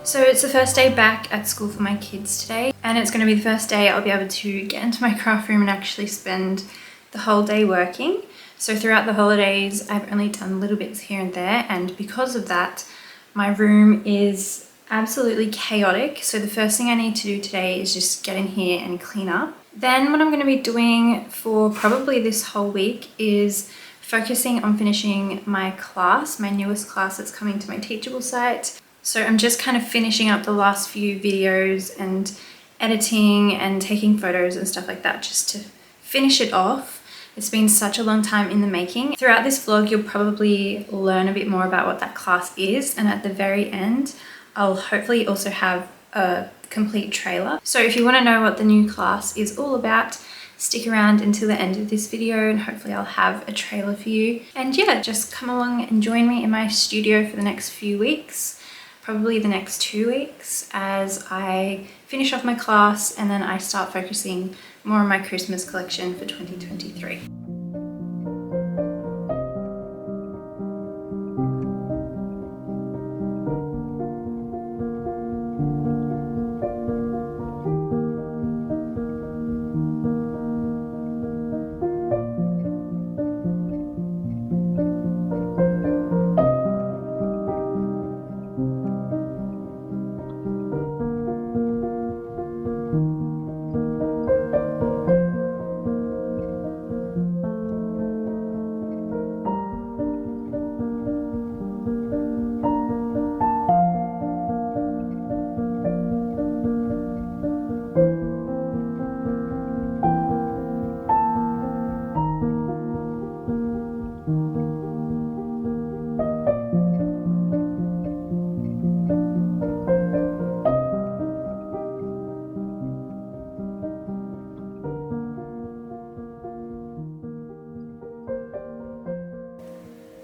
So it's the first day back at school for my kids today, and it's going to be the first day I'll be able to get into my craft room and actually spend the whole day working. So throughout the holidays I've only done little bits here and there, and because of that my room is absolutely chaotic. So the first thing I need to do today is just get in here and clean up. Then what I'm going to be doing for probably this whole week is focusing on finishing my class, my newest class that's coming to my Teachable site. So I'm just kind of finishing up the last few videos and editing and taking photos and stuff like that just to finish it off. It's been such a long time in the making. Throughout this vlog you'll probably learn a bit more about what that class is, and at the very end I'll hopefully also have a complete trailer. So if you want to know what the new class is all about, stick around until the end of this video and hopefully I'll have a trailer for you. And yeah, just come along and join me in my studio for the next few weeks. Probably the next 2 weeks as I finish off my class and then I start focusing more on my Christmas collection for 2023.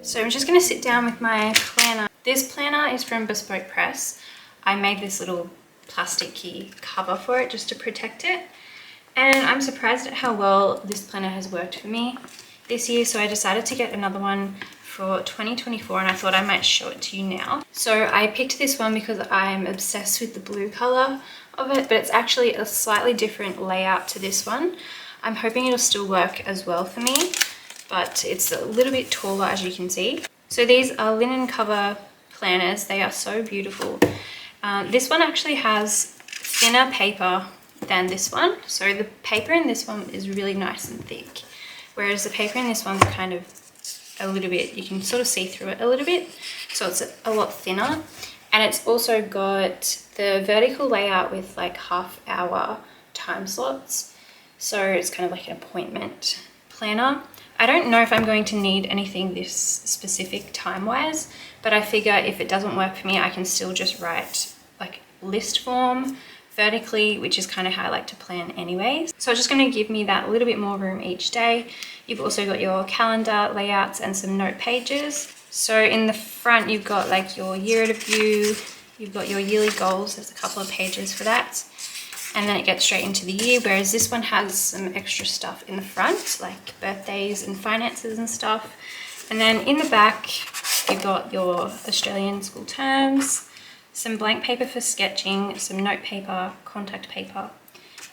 So I'm just going to sit down with my planner. This planner is from Bespoke Press. I made this little plasticky cover for it just to protect it. And I'm surprised at how well this planner has worked for me this year. So I decided to get another one for 2024 and I thought I might show it to you now. So I picked this one because I'm obsessed with the blue color of it, but it's actually a slightly different layout to this one. I'm hoping it'll still work as well for me, but it's a little bit taller as you can see. So these are linen cover planners. They are so beautiful. This one actually has thinner paper than this one. So the paper in this one is really nice and thick, whereas the paper in this one's kind of a little bit, you can sort of see through it a little bit. So it's a lot thinner. And it's also got the vertical layout with like half-hour time slots. So it's kind of like an appointment planner. I don't know if I'm going to need anything this specific time-wise, but I figure if it doesn't work for me, I can still just write like list form vertically, which is kind of how I like to plan anyways. So it's just going to give me that little bit more room each day. You've also got your calendar layouts and some note pages. So in the front, you've got like your year at a view, you've got your yearly goals. There's a couple of pages for that. And then it gets straight into the year, whereas this one has some extra stuff in the front, like birthdays and finances and stuff. And then in the back, you've got your Australian school terms, some blank paper for sketching, some note paper, contact paper,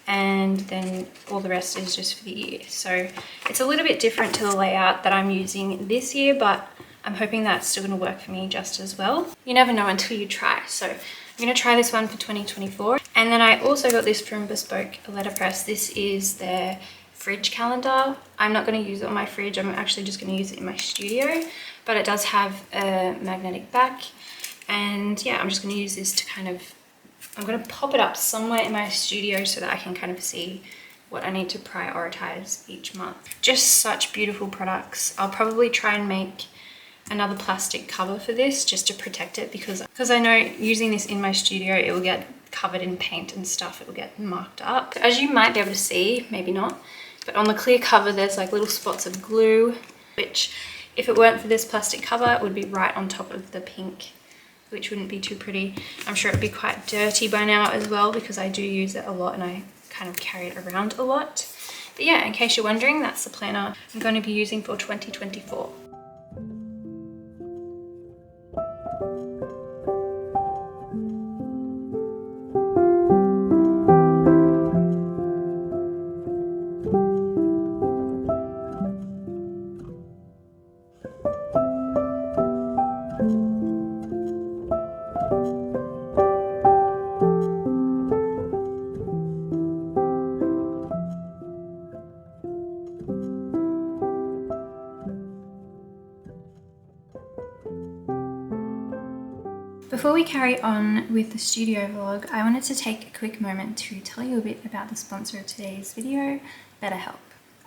and then all the rest is just for the year. So it's a little bit different to the layout that I'm using this year, but I'm hoping that's still going to work for me just as well. You never know until you try. So I'm going to try this one for 2024. And then I also got this from Bespoke Letterpress. This is their fridge calendar. I'm not going to use it on my fridge. I'm actually just going to use it in my studio. But it does have a magnetic back. And yeah, I'm just going to use this to kind of, I'm going to pop it up somewhere in my studio so that I can kind of see what I need to prioritize each month. Just such beautiful products. I'll probably try and make another plastic cover for this just to protect it because I know using this in my studio it will get covered in paint and stuff. It will get marked up. As you might be able to see, maybe not, but on the clear cover there's like little spots of glue, which if it weren't for this plastic cover it would be right on top of the pink, which wouldn't be too pretty. I'm sure it'd be quite dirty by now as well because I do use it a lot and I kind of carry it around a lot. But yeah, in case you're wondering, that's the planner I'm going to be using for 2024. Before we carry on with the studio vlog, I wanted to take a quick moment to tell you a bit about the sponsor of today's video, BetterHelp.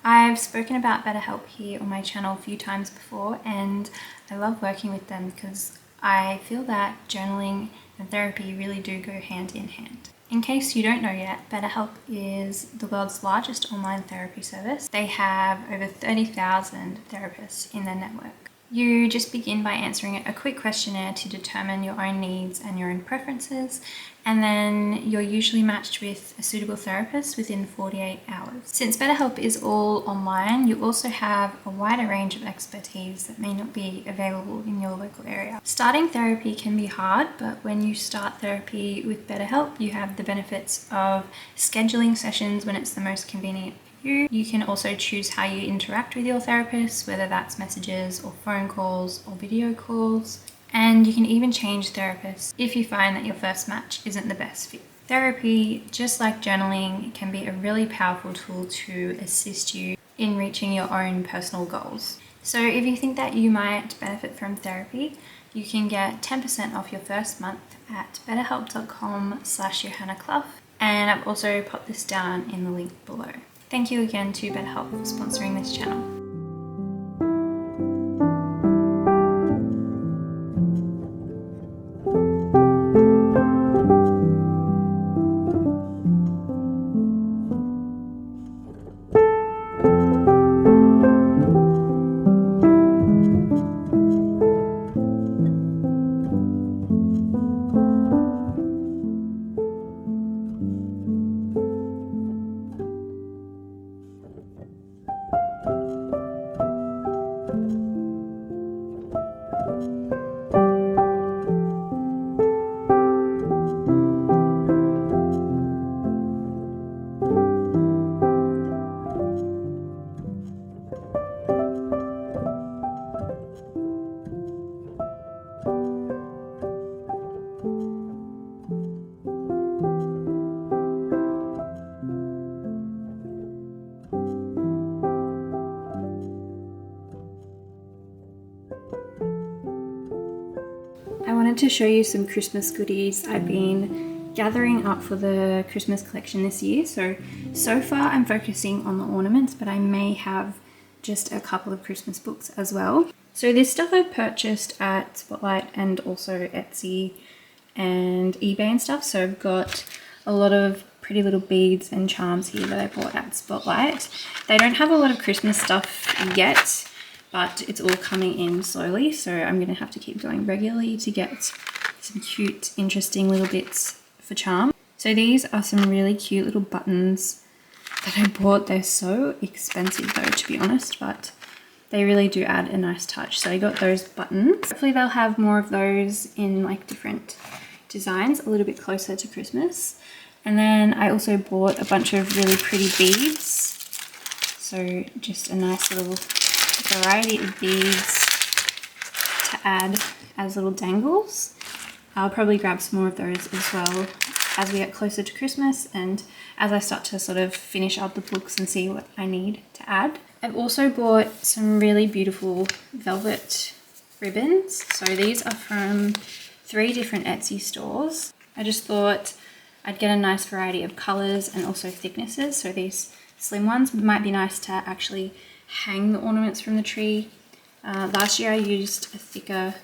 I've spoken about BetterHelp here on my channel a few times before, and I love working with them because I feel that journaling and therapy really do go hand in hand. In case you don't know yet, BetterHelp is the world's largest online therapy service. They have over 30,000 therapists in their network. You just begin by answering a quick questionnaire to determine your own needs and your own preferences, and then you're usually matched with a suitable therapist within 48 hours. Since BetterHelp is all online, you also have a wider range of expertise that may not be available in your local area. Starting therapy can be hard, but when you start therapy with BetterHelp, you have the benefits of scheduling sessions when it's the most convenient. You can also choose how you interact with your therapist, whether that's messages or phone calls or video calls. And you can even change therapists if you find that your first match isn't the best fit. Therapy, just like journaling, can be a really powerful tool to assist you in reaching your own personal goals. So if you think that you might benefit from therapy, you can get 10% off your first month at betterhelp.com/johanna.clough. And I've also popped this down in the link below. Thank you again to BetterHelp for sponsoring this channel. I wanted to show you some Christmas goodies I've been gathering up for the Christmas collection this year. So far I'm focusing on the ornaments, but I may have just a couple of Christmas books as well. So this stuff I've purchased at Spotlight and also Etsy and eBay and stuff. So I've got a lot of pretty little beads and charms here that I bought at Spotlight. They don't have a lot of Christmas stuff yet, but it's all coming in slowly, so I'm going to have to keep going regularly to get some cute, interesting little bits for charm. So these are some really cute little buttons that I bought. They're so expensive though, to be honest, but they really do add a nice touch. So I got those buttons. Hopefully they'll have more of those in like different designs a little bit closer to Christmas. And then I also bought a bunch of really pretty beads. So just a nice little variety of beads to add as little dangles. I'll probably grab some more of those as well as we get closer to Christmas and as I start to sort of finish up the books and see what I need to add. I've also bought some really beautiful velvet ribbons. So these are from 3 different Etsy stores. I just thought I'd get a nice variety of colors and also thicknesses. So these slim ones might be nice to actually hang the ornaments from the tree. Last year I used a thicker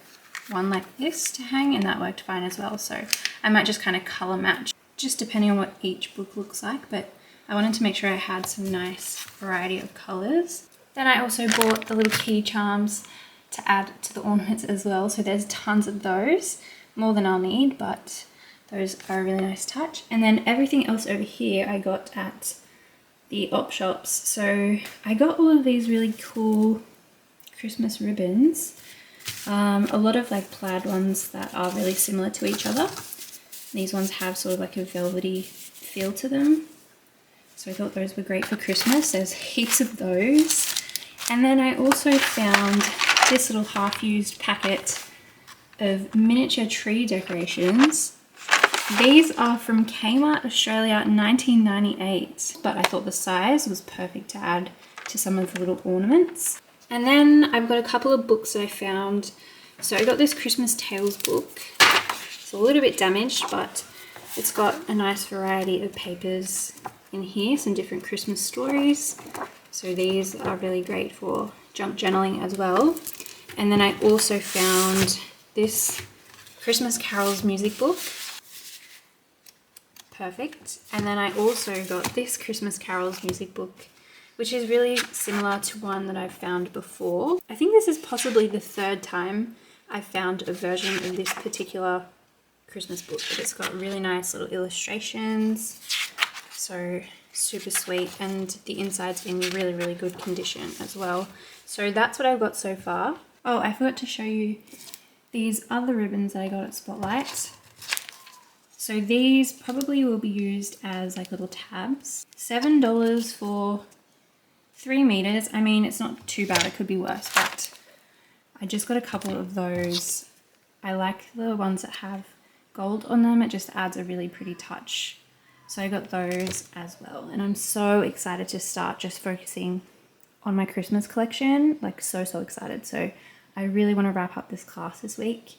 one like this to hang and that worked fine as well. So I might just kind of color match just depending on what each book looks like, but I wanted to make sure I had some nice variety of colors. Then I also bought the little key charms to add to the ornaments as well. So there's tons of those, more than I'll need, but those are a really nice touch. And then everything else over here I got at the op shops. So I got all of these really cool Christmas ribbons. A lot of like plaid ones that are really similar to each other. These ones have sort of like a velvety feel to them. So I thought those were great for Christmas. There's heaps of those. And then I also found this little half-used packet of miniature tree decorations. These are from Kmart Australia 1998, but I thought the size was perfect to add to some of the little ornaments. And then I've got a couple of books that I found. So I got this Christmas Tales book. It's a little bit damaged, but it's got a nice variety of papers in here, some different Christmas stories. So these are really great for junk journaling as well. And then I also found this Christmas carols music book. Perfect. And then I also got this Christmas carols music book, which is really similar to one that I've found before. I think this is possibly the third time I've found a version of this particular Christmas book, but it's got really nice little illustrations. So super sweet, and the inside's in really, really good condition as well. So that's what I've got so far. Oh, I forgot to show you these other ribbons that I got at Spotlight. So these probably will be used as like little tabs. $7 for 3 meters. I mean, it's not too bad, it could be worse, but I just got a couple of those. I like the ones that have gold on them. It just adds a really pretty touch. So I got those as well. And I'm so excited to start just focusing on my Christmas collection. Like so excited. So I really want to wrap up this class this week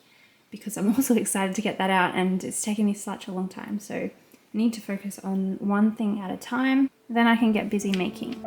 because I'm also excited to get that out, and it's taken me such a long time. So I need to focus on one thing at a time. Then I can get busy making.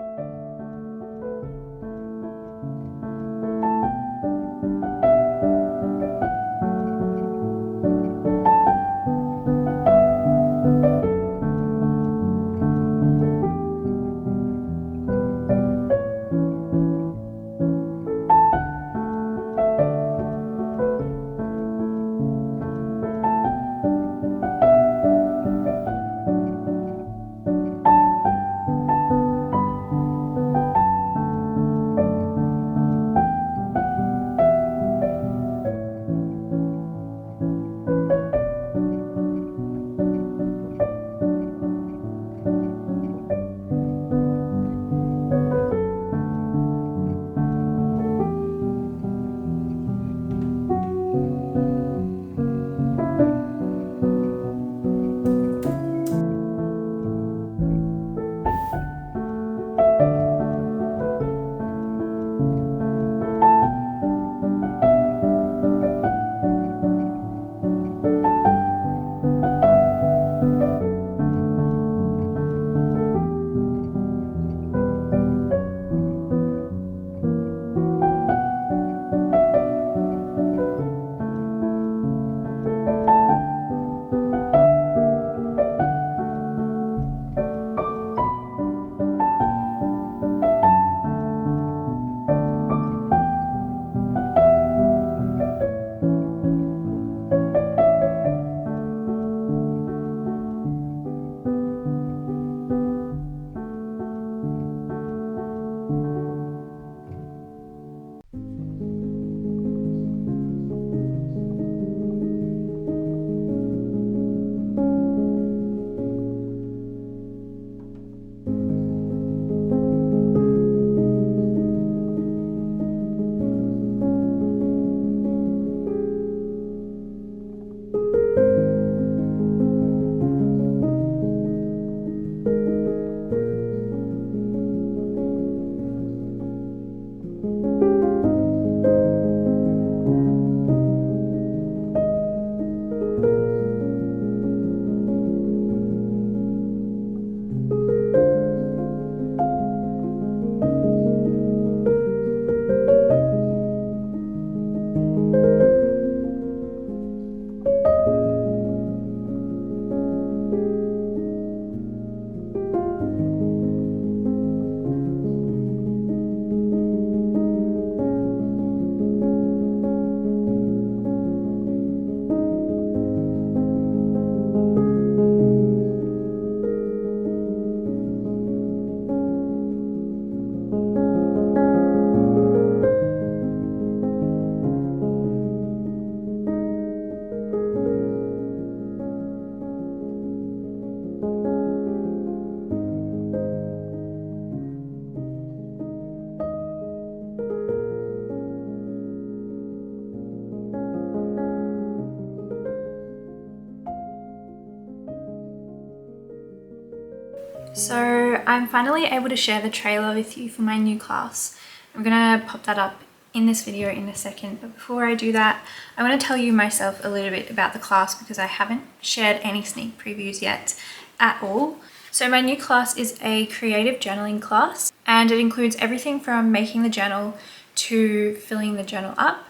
So I'm finally able to share the trailer with you for my new class. I'm gonna pop that up in this video in a second, but before I do that, I want to tell you myself a little bit about the class because I haven't shared any sneak previews yet at all. So my new class is a creative journaling class, and it includes everything from making the journal to filling the journal up.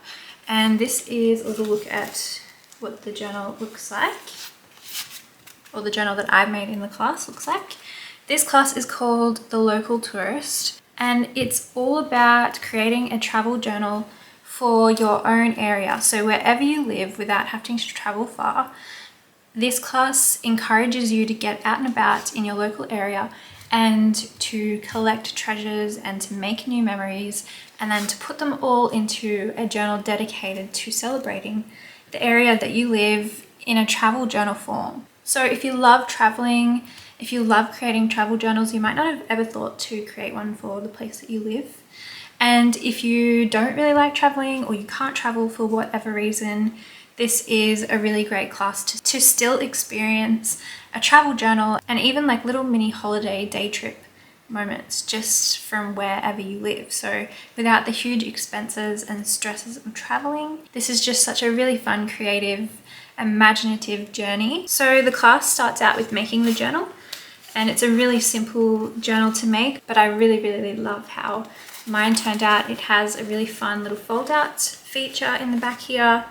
And this is a little look at what the journal looks like, or the journal that I've made in the class looks like. This class is called The Local Tourist, and it's all about creating a travel journal for your own area. So wherever you live without having to travel far, this class encourages you to get out and about in your local area and to collect treasures and to make new memories, and then to put them all into a journal dedicated to celebrating the area that you live in a travel journal form. So if you love traveling, if you love creating travel journals, you might not have ever thought to create one for the place that you live. And if you don't really like traveling, or you can't travel for whatever reason, this is a really great class to still experience a travel journal and even like little mini holiday day trip moments just from wherever you live. So without the huge expenses and stresses of traveling, this is just such a really fun, creative, imaginative journey. So the class starts out with making the journal, and it's a really simple journal to make, but I really love how mine turned out. It has a really fun little fold out feature in the back here.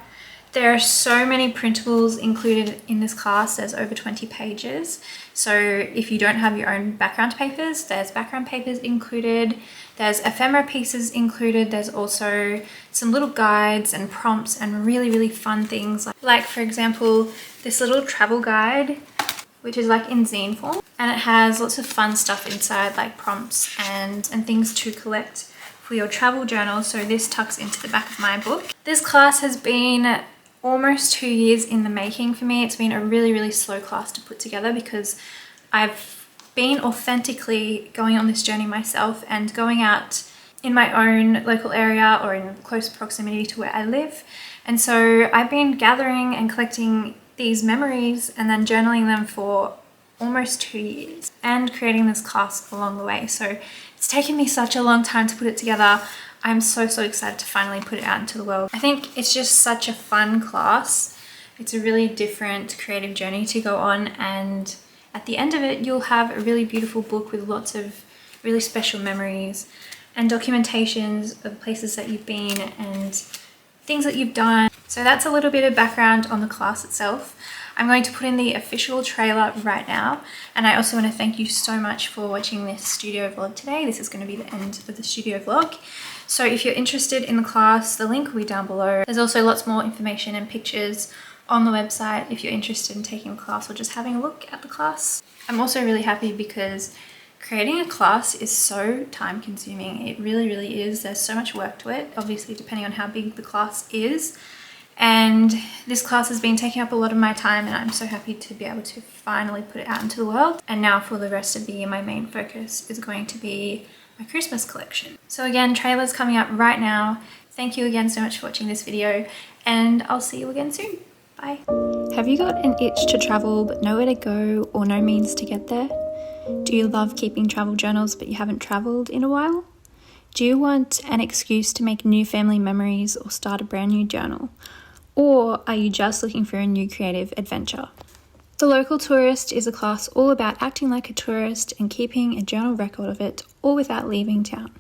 There are so many printables included in this class. There's over 20 pages. So if you don't have your own background papers, there's background papers included. There's ephemera pieces included. There's also some little guides and prompts and really fun things. Like for example, this little travel guide, which is like in zine form. And it has lots of fun stuff inside, like prompts and things to collect for your travel journal. So this tucks into the back of my book. This class has been almost 2 years in the making for me. It's been a really slow class to put together because I've been authentically going on this journey myself and going out in my own local area or in close proximity to where I live. And so I've been gathering and collecting these memories and then journaling them for almost 2 years and creating this class along the way. So it's taken me such a long time to put it together. I'm so excited to finally put it out into the world. I think it's just such a fun class. It's a really different creative journey to go on, and at the end of it you'll have a really beautiful book with lots of really special memories and documentations of places that you've been and things that you've done. So that's a little bit of background on the class itself. I'm going to put in the official trailer right now, and I also want to thank you so much for watching this studio vlog today. This is going to be the end of the studio vlog. So if you're interested in the class, the link will be down below. There's also lots more information and pictures on the website if you're interested in taking the class or just having a look at the class. I'm also really happy because creating a class is so time consuming. It really is. There's so much work to it, obviously depending on how big the class is. And this class has been taking up a lot of my time, and I'm so happy to be able to finally put it out into the world. And now for the rest of the year, my main focus is going to be my Christmas collection. So again, trailers coming up right now. Thank you again so much for watching this video, and I'll see you again soon. Bye. Have you got an itch to travel but nowhere to go or no means to get there? Do you love keeping travel journals but you haven't traveled in a while? Do you want an excuse to make new family memories or start a brand new journal? Or are you just looking for a new creative adventure? The Local Tourist is a class all about acting like a tourist and keeping a journal record of it, all without leaving town.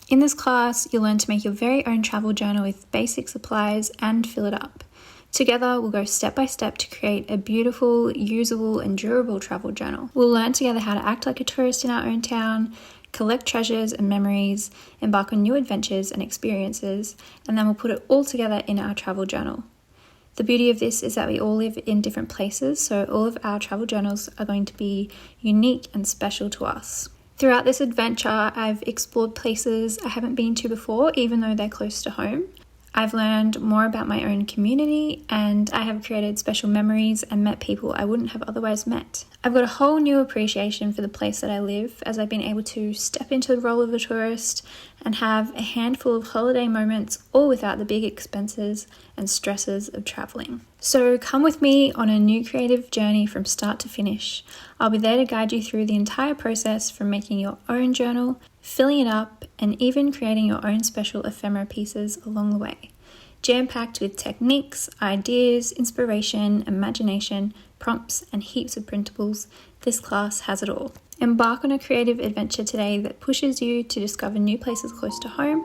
In this class, you'll learn to make your very own travel journal with basic supplies and fill it up. Together, we'll go step by step to create a beautiful, usable and durable travel journal. We'll learn together how to act like a tourist in our own town, collect treasures and memories, embark on new adventures and experiences, and then we'll put it all together in our travel journal. The beauty of this is that we all live in different places, so all of our travel journals are going to be unique and special to us. Throughout this adventure, I've explored places I haven't been to before, even though they're close to home. I've learned more about my own community, and I have created special memories and met people I wouldn't have otherwise met. I've got a whole new appreciation for the place that I live, as I've been able to step into the role of a tourist and have a handful of holiday moments, all without the big expenses and stresses of traveling. So come with me on a new creative journey from start to finish. I'll be there to guide you through the entire process, from making your own journal, filling it up, and even creating your own special ephemera pieces along the way. Jam-packed with techniques, ideas, inspiration, imagination, prompts, and heaps of printables, this class has it all. Embark on a creative adventure today that pushes you to discover new places close to home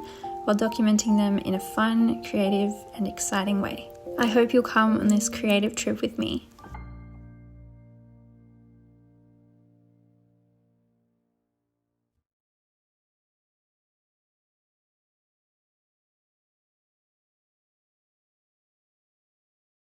while documenting them in a fun, creative, and exciting way. I hope you'll come on this creative trip with me.